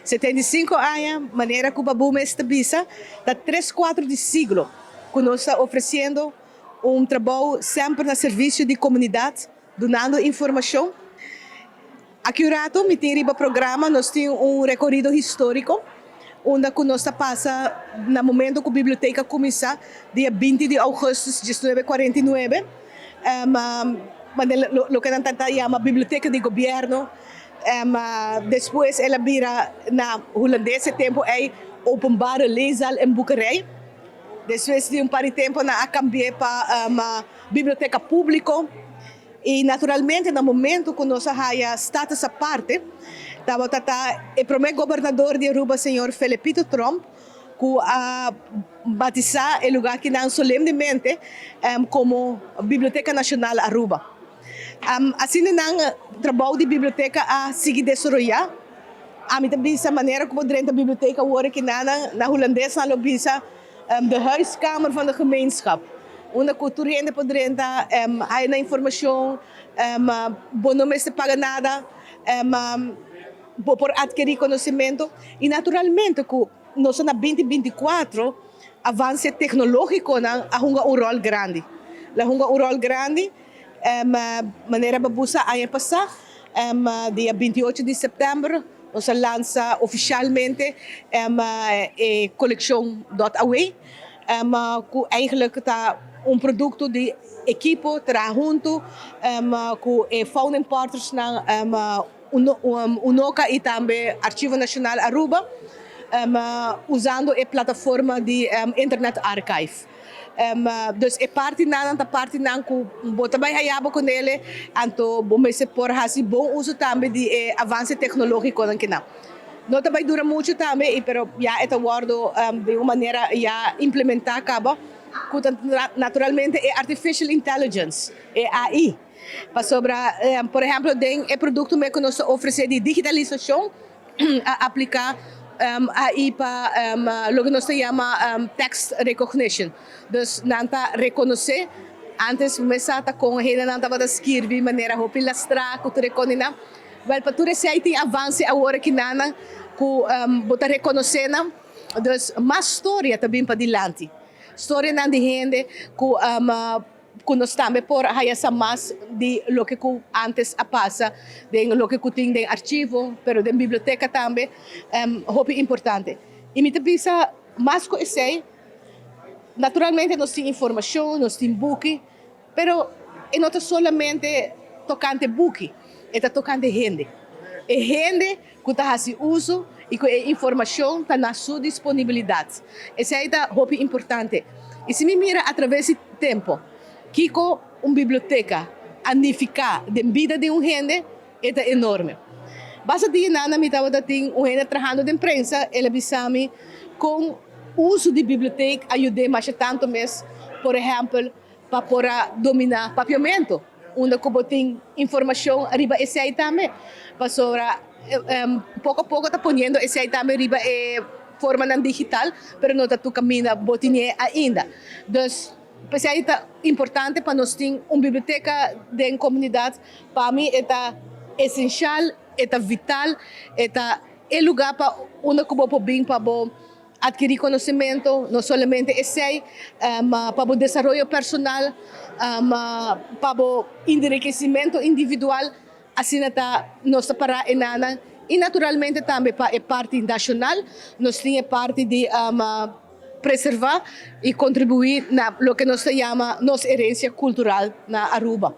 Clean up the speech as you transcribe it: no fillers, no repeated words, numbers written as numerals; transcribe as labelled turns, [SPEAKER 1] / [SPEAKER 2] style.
[SPEAKER 1] 75 anos, maneira que o Babu está bisa, da 3/4 de siglo, que nós está oferecendo trabalho sempre no serviço de comunidade, dando informação. Aqui o rato, me tem o programa, nós temos recorrido histórico, onde nós passa no momento que a biblioteca começa, dia 20 de agosto de 1949, lo que se chama Biblioteca de Governo. Depois ela vira na holandese tempo é openbare leeszaal em Bucarest. Depois de par de tempo na cambiei para uma biblioteca pública e naturalmente no momento que nós haya status à parte, estava o primeiro governador de Aruba, senhor Felipito Trump, que batizar o lugar que não solenemente como Biblioteca Nacional Aruba. Assim o trabalho de biblioteca a seguir desenvolver. A mim também essa maneira como dentro da biblioteca hoor que na holandês na bisa de huiskamer van de gemeenschap. Onde cultura ainda poderia há na informação, bom não se paga nada, por adquirir conhecimento e naturalmente que nós na 2024 avanço tecnológico a um rol grande. La hunga um rol grande. Maneira babusa ano passado, dia 28 de setembro, nós lança oficialmente a coleção .away, que eigenlijk está produto de equipo junto com founding partners na UNOCA e também Arquivo Nacional Aruba, usando a plataforma de Internet Archive. Dus é parte da parte não que bota bem hayaba com ele, então bom se por assim bom uso também de avanço tecnológico não que não. Não também dura muito também, pero já é guardo de uma maneira já implementar acaba, que naturalmente é artificial intelligence, é AI. Para sobre, por exemplo, tem produto que nós oferece de digitalização a aplicar aí para o que nós chamamos text recognition. Dus nanta reconhecer antes começar com ele nanta para escrever de maneira hopi ilustrar que tu reconhece. Well, para tu receber tem avanço agora que nana que botar reconhecer na, dus mais história também para dilante. História não de gente que nós também por essa mais de lo que antes passa, de lo que tem de arquivo, pero de biblioteca também, é importante. E me pensa mais que isso, naturalmente nós temos informação, nós temos book, pero não é somente tocante book, é tocante gente. É gente que está fazendo uso e que a informação está na sua disponibilidade. Isso é importante. E se me mira através do tempo, Kiko, biblioteca anificar de vida de gente é enorme. Basta de nada me estava tem gente trabalhando de imprensa, ela bisami com uso de biblioteca ajuda mais tanto mesmo, por exemplo, para dominar papiamento, onde como tem informação arriba esse aí também, para sobre pouco a pouco está ponendo esse aí também arriba forma não digital, pero não está tu caminho botinha ainda. Dus é importante para nós ter uma biblioteca de comunidade. Para mim é essencial, é vital, é lugar para onde eu vou bem para adquirir conhecimento, não somente esse, para o desenvolvimento personal, para o enriquecimento individual, assim nós para enana e naturalmente também para a parte nacional, nós temos parte de preservar e contribuir na lo que nós chamamos nossa herência cultural na Aruba.